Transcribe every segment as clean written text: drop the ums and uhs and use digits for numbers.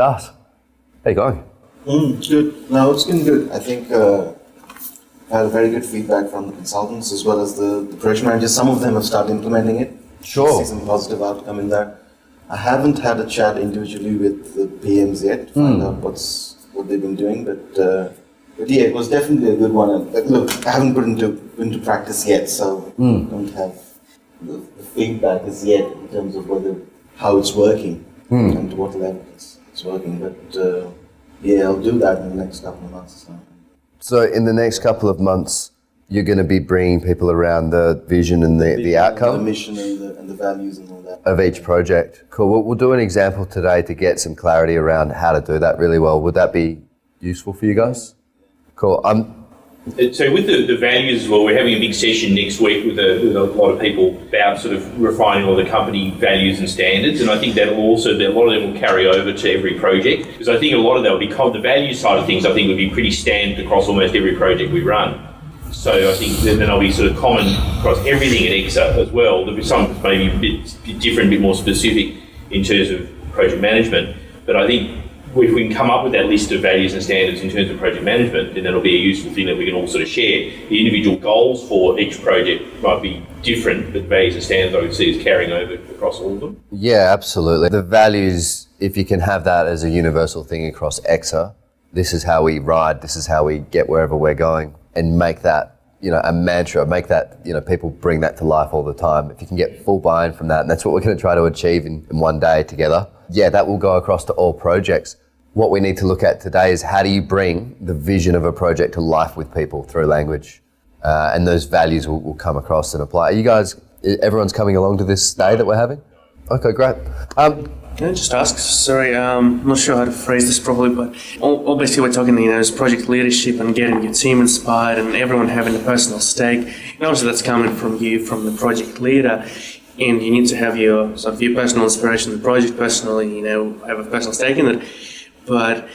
Das, how you going? Good. No, it's been good. I think I had a very good feedback from the consultants as well as the project managers. Some of them have started implementing it. Sure. See some positive outcome in there. I haven't had a chat individually with the PMs yet to find out what they've been doing, but yeah, it was definitely a good one. Look, I haven't put into practice yet, so don't have the feedback as yet in terms of how it's working and to what level it's working. But yeah, I'll do that in the next couple of months. So in the next couple of months, you're going to be bringing people around the vision and the outcome? The mission and the values and all that. Of each project. Cool. We'll do an example today to get some clarity around how to do that really well. Would that be useful for you guys? Cool. So with the values as well, we're having a big session next week with a lot of people about sort of refining all the company values and standards, and I think that will also, a lot of them will carry over to every project, because I think a lot of that will be, the value side of things I think would be pretty standard across almost every project we run. So I think then they'll be sort of common across everything at EXA as well. There'll be some maybe a bit different, a bit more specific in terms of project management, but I think if we can come up with that list of values and standards in terms of project management, then that'll be a useful thing that we can all sort of share. The individual goals for each project might be different, but values and standards I would see as carrying over across all of them. Yeah, absolutely. The values, if you can have that as a universal thing across EXA, this is how we ride, this is how we get wherever we're going, and make that, a mantra, make that, people bring that to life all the time. If you can get full buy-in from that, and that's what we're going to try to achieve in one day together, yeah, that will go across to all projects. What we need to look at today is how do you bring the vision of a project to life with people through language, and those values will come across and apply. Are you guys, everyone's coming along to this day that we're having? Okay, great. Can I just ask, sorry, I'm not sure how to phrase this properly, but obviously we're talking, as project leadership and getting your team inspired and everyone having a personal stake. And obviously that's coming from you, from the project leader, and you need to have your personal inspiration, the project personally, have a personal stake in it. But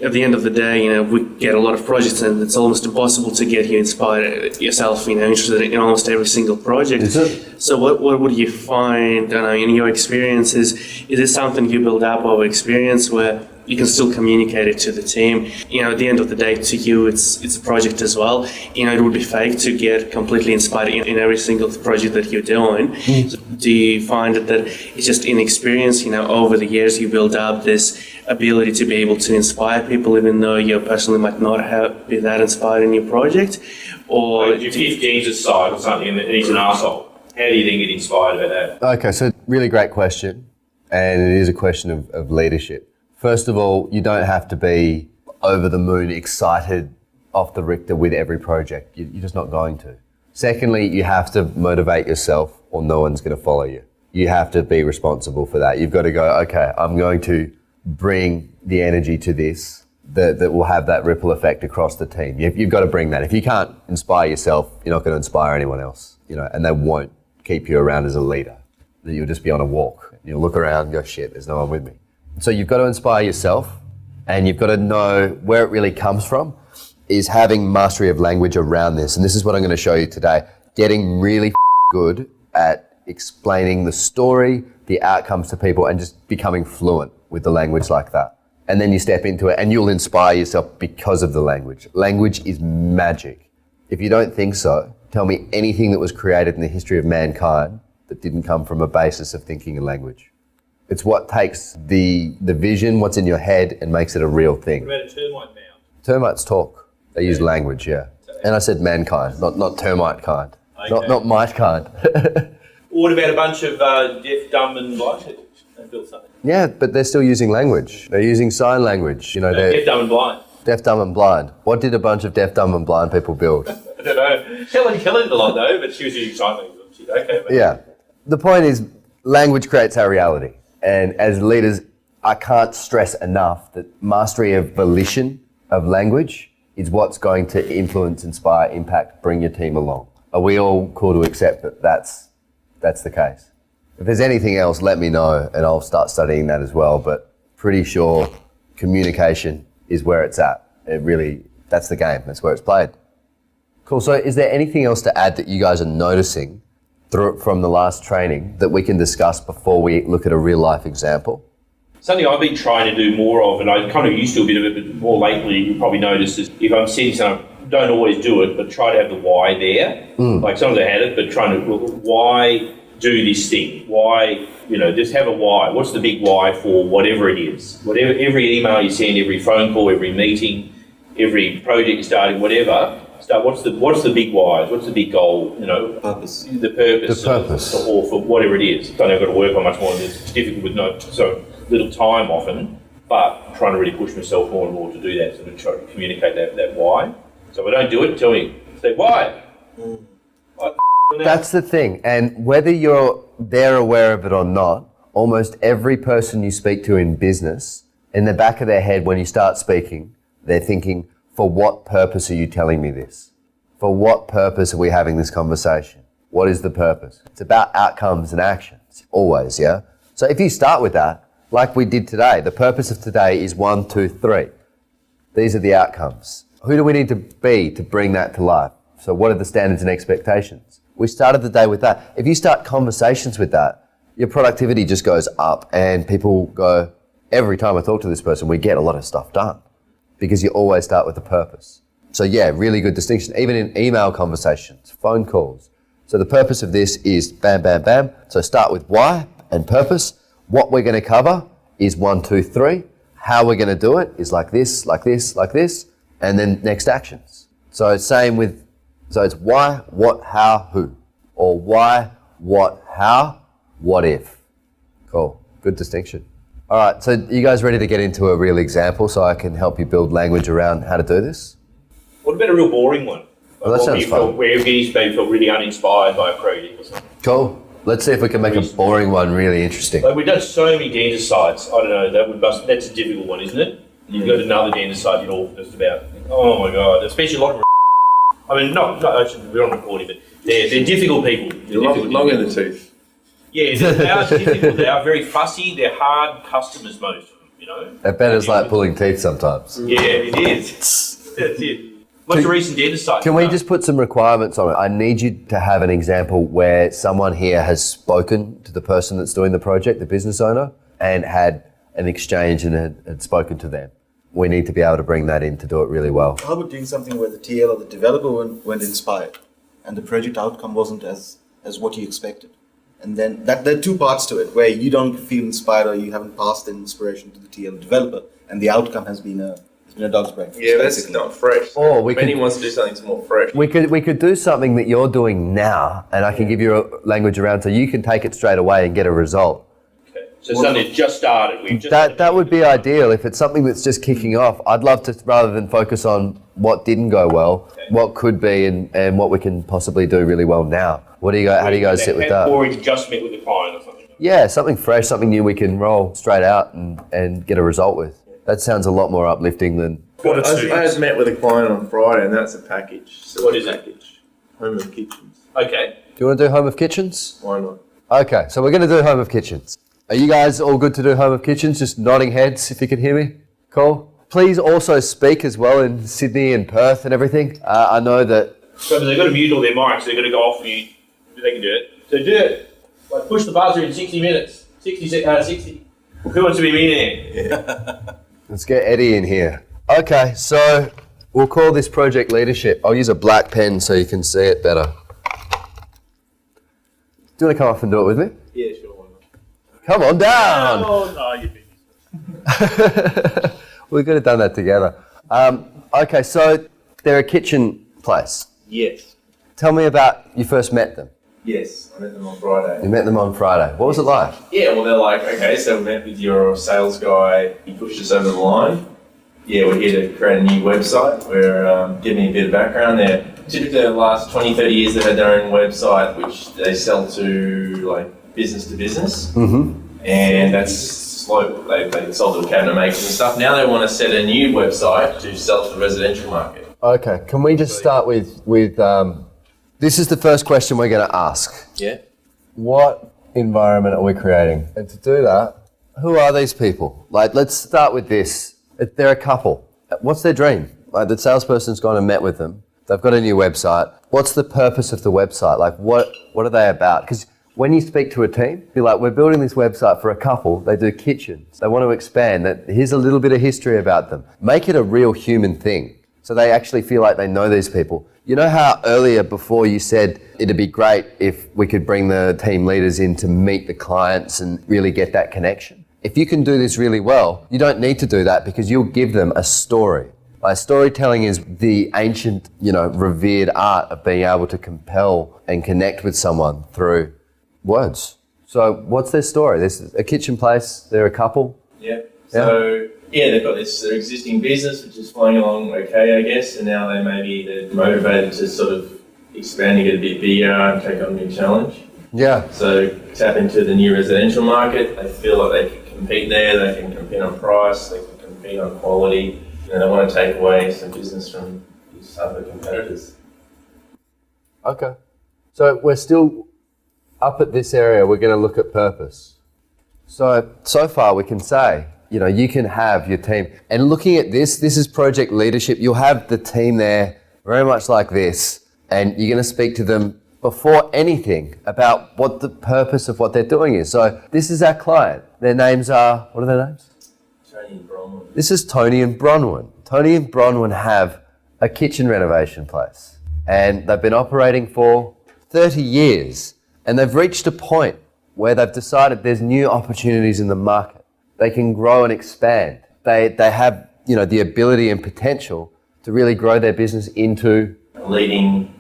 at the end of the day, we get a lot of projects and it's almost impossible to get you inspired yourself, interested in almost every single project. Is it? So what would you find, in your experiences? Is it something you build up over experience where you can still communicate it to the team? At the end of the day, to you, it's a project as well. It would be fake to get completely inspired in every single project that you're doing. So do you find that it's just inexperience, over the years you build up this ability to be able to inspire people even though you personally might not be that inspired in your project? Or if your 15's aside or something and he's an arsehole, how do you then get inspired about that? Okay, so really great question, and it is a question of leadership. First of all, you don't have to be over the moon excited off the Richter with every project. You're just not going to. Secondly, you have to motivate yourself or no one's going to follow you. You have to be responsible for that. You've got to go, okay, I'm going to bring the energy to this that will have that ripple effect across the team. You've got to bring that. If you can't inspire yourself, you're not going to inspire anyone else, and they won't keep you around as a leader. You'll just be on a walk. You'll look around and go, shit, there's no one with me. So you've got to inspire yourself, and you've got to know where it really comes from is having mastery of language around this. And this is what I'm going to show you today. Getting really good at explaining the story, the outcomes to people, and just becoming fluent with the language like that. And then you step into it and you'll inspire yourself because of the language. Language is magic. If you don't think so, tell me anything that was created in the history of mankind that didn't come from a basis of thinking in language. It's what takes the vision, what's in your head, and makes it a real thing. What about a termite mound? Termites talk. They use language, yeah. And I said mankind, not termite kind. Okay. Not mite kind. What about a bunch of deaf, dumb and blind people? They built something. Yeah, but they're still using language. They're using sign language. They're deaf, dumb and blind. Deaf, dumb and blind. What did a bunch of deaf, dumb and blind people build? I don't know. Helen did a lot though, but she was using sign language. Okay, mate. Yeah. The point is, language creates our reality. And as leaders, I can't stress enough that mastery of volition of language is what's going to influence, inspire, impact, bring your team along. Are we all cool to accept that that's the case? If there's anything else, let me know and I'll start studying that as well. But pretty sure communication is where it's at. That's the game. That's where it's played. Cool. So is there anything else to add that you guys are noticing from the last training that we can discuss before we look at a real life example? Something I've been trying to do more of, and I kind of used to a bit of it, but more lately, you probably noticed, is if I'm setting something, don't always do it, but try to have the why there. Like sometimes I had it, but trying to, why do this thing? Why, just have a why. What's the big why for whatever it is? Whatever, every email you send, every phone call, every meeting, every project you're starting, whatever, what's the big why? What's the big goal? Purpose. The purpose. The purpose. Or for whatever it is. Don't have got to work on much more of this. It's difficult with so little time often, but trying to really push myself more and more to do that, so to try to communicate that why. So if I don't do it, tell me. Say, why? That's the thing. And whether they're aware of it or not, almost every person you speak to in business, in the back of their head when you start speaking, they're thinking, for what purpose are you telling me this? For what purpose are we having this conversation? What is the purpose? It's about outcomes and actions, always, yeah? So if you start with that, like we did today, the purpose of today is 1, 2, 3. These are the outcomes. Who do we need to be to bring that to life? So what are the standards and expectations? We started the day with that. If you start conversations with that, your productivity just goes up, and people go, every time I talk to this person, we get a lot of stuff done because you always start with the purpose. So yeah, really good distinction, even in email conversations, phone calls. So the purpose of this is bam, bam, bam. So start with why and purpose. What we're going to cover is 1, 2, 3. How we're going to do it is like this, like this, like this, and then next actions. So it's why, what, how, who, or why, what, how, what if. Cool, good distinction. All right, so you guys ready to get into a real example so I can help you build language around how to do this? What about a real boring one? Well, that sounds fun. Where you felt really uninspired by a project or something. Cool. Let's see if we can make a boring one really interesting. Like we've done so many dentist sites. I don't know. That's a difficult one, isn't it? You go to another dentist site, you're all just about. Oh my god! Especially a lot of. I mean, not actually we're on recording, but they're difficult people. They're long in the tooth. Yeah, they are difficult. They are very fussy. They're hard customers, most of them. I bet it's like pulling teeth sometimes. Yeah, it is. That's it. What's a recent dentist site? Can we just put some requirements on it? I need you to have an example where someone here has spoken to the person that's doing the project, the business owner, and had an exchange and had spoken to them. We need to be able to bring that in to do it really well. How about doing something where the TL or the developer went inspired and the project outcome wasn't as what you expected? And then there are two parts to it, where you don't feel inspired or you haven't passed the inspiration to the TL developer, and the outcome has been a dog's breakfast. Yeah, that's not fresh. Or Benny wants to do something that's more fresh. We could do something that you're doing now, and I can give you a language around so you can take it straight away and get a result. Okay. So something that just started. That would be ideal. If it's something that's just kicking off, I'd love to, rather than focus on what didn't go well, what could be and what we can possibly do really well now. How do you guys sit with that? Or you just met with the client or something. Yeah, something fresh, something new we can roll straight out and get a result with. That sounds a lot more uplifting than... I just met with a client on Friday, and that's a package. So what is it? Home of Kitchens. Okay. Do you want to do Home of Kitchens? Why not? Okay, so we're going to do Home of Kitchens. Are you guys all good to do Home of Kitchens? Just nodding heads if you can hear me. Cool. Please also speak as well in Sydney and Perth and everything. I know that... So they've got to mute all their mics, so they've got to go off mute. They can do it. So do it. Like push the buzzer in 60 minutes. 60. Who wants to be millionaire? Let's get Eddie in here. Okay, so we'll call this project leadership. I'll use a black pen so you can see it better. Do you want to come up and do it with me? Yeah, sure. Why not? Come on down. Oh, no, you're busy. We could have done that together. Okay, so they're a kitchen place. Yes. Tell me about you first met them. Yes, I met them on Friday. You met them on Friday. What was it like? Yeah, well, they're like, okay, so we met with your sales guy. He pushed us over the line. Yeah, we're here to create a new website. We're giving you a bit of background there. Typically, the last 20, 30 years, they've had their own website, which they sell to like business to business. Mm-hmm. And that's slow. They sold to cabinet makers and stuff. Now they want to set a new website to sell to the residential market. Okay, can we just start with this is the first question we're going to ask. Yeah. What environment are we creating? And to do that, who are these people? Like, let's start with this. They're a couple. What's their dream? Like, the salesperson's gone and met with them. They've got a new website. What's the purpose of the website? Like, what are they about? Because When you speak to a team, be like, we're building this website for a couple, they do kitchens, they want to expand, that here's a little bit of history about them. Make it a real human thing, so they actually feel like they know these people. You know how earlier before you said it'd be great if we could bring the team leaders in to meet the clients and really get that connection? If you can do this really well, you don't need to do that because you'll give them a story. Like, storytelling is the ancient, revered art of being able to compel and connect with someone through words. So what's their story? There's a kitchen place, they're a couple. Yeah. So they've got their existing business, which is flying along okay, I guess, and now they're motivated to sort of expand and get a bit bigger and take on a new challenge. Yeah. So tap into the new residential market. They feel like they can compete there, they can compete on price, they can compete on quality, and they want to take away some business from these other competitors. Okay. So we're still up at this area, we're going to look at purpose. So far we can say, you can have your team. And looking at this is project leadership. You'll have the team there very much like this, and you're going to speak to them before anything about what the purpose of what they're doing is. So this is our client. Their names are, what are their names? Tony and Bronwyn. This is Tony and Bronwyn. Tony and Bronwyn have a kitchen renovation place, and they've been operating for 30 years, and they've reached a point where they've decided there's new opportunities in the market. They can grow and expand. They have, the ability and potential to really grow their business into A leading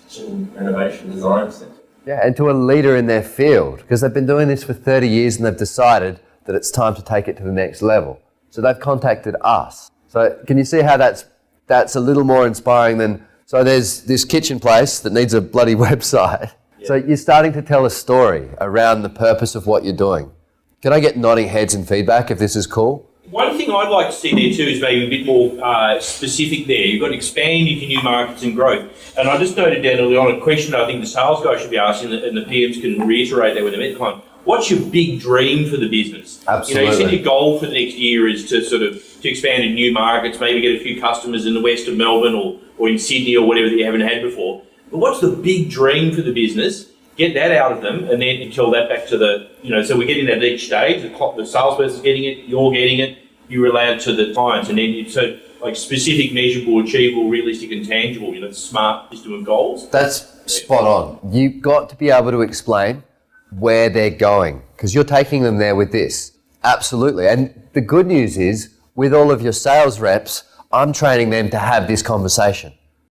kitchen renovation design centre. Yeah, and to a leader in their field, because they've been doing this for 30 years and they've decided that it's time to take it to the next level. So they've contacted us. So can you see how that's a little more inspiring than, so there's this kitchen place that needs a bloody website. Yeah. So you're starting to tell a story around the purpose of what you're doing. Can I get nodding heads and feedback if this is cool? One thing I'd like to see there too is maybe a bit more specific there. You've got to expand into new markets and growth. And I just noted down early on a question I think the sales guy should be asking, and the PMs can reiterate that when they meet the client. What's your big dream for the business? Absolutely. You said your goal for the next year is to to expand in new markets, maybe get a few customers in the west of Melbourne or in Sydney or whatever that you haven't had before. But what's the big dream for the business? Get that out of them, and then tell that back to the, so we're getting that at each stage. The salesperson's getting it, you're getting it, you relay it to the clients, and then it's specific, measurable, achievable, realistic, and tangible. The smart system of goals. That's spot on. You've got to be able to explain where they're going, because you're taking them there with this. Absolutely. And the good news is, with all of your sales reps, I'm training them to have this conversation.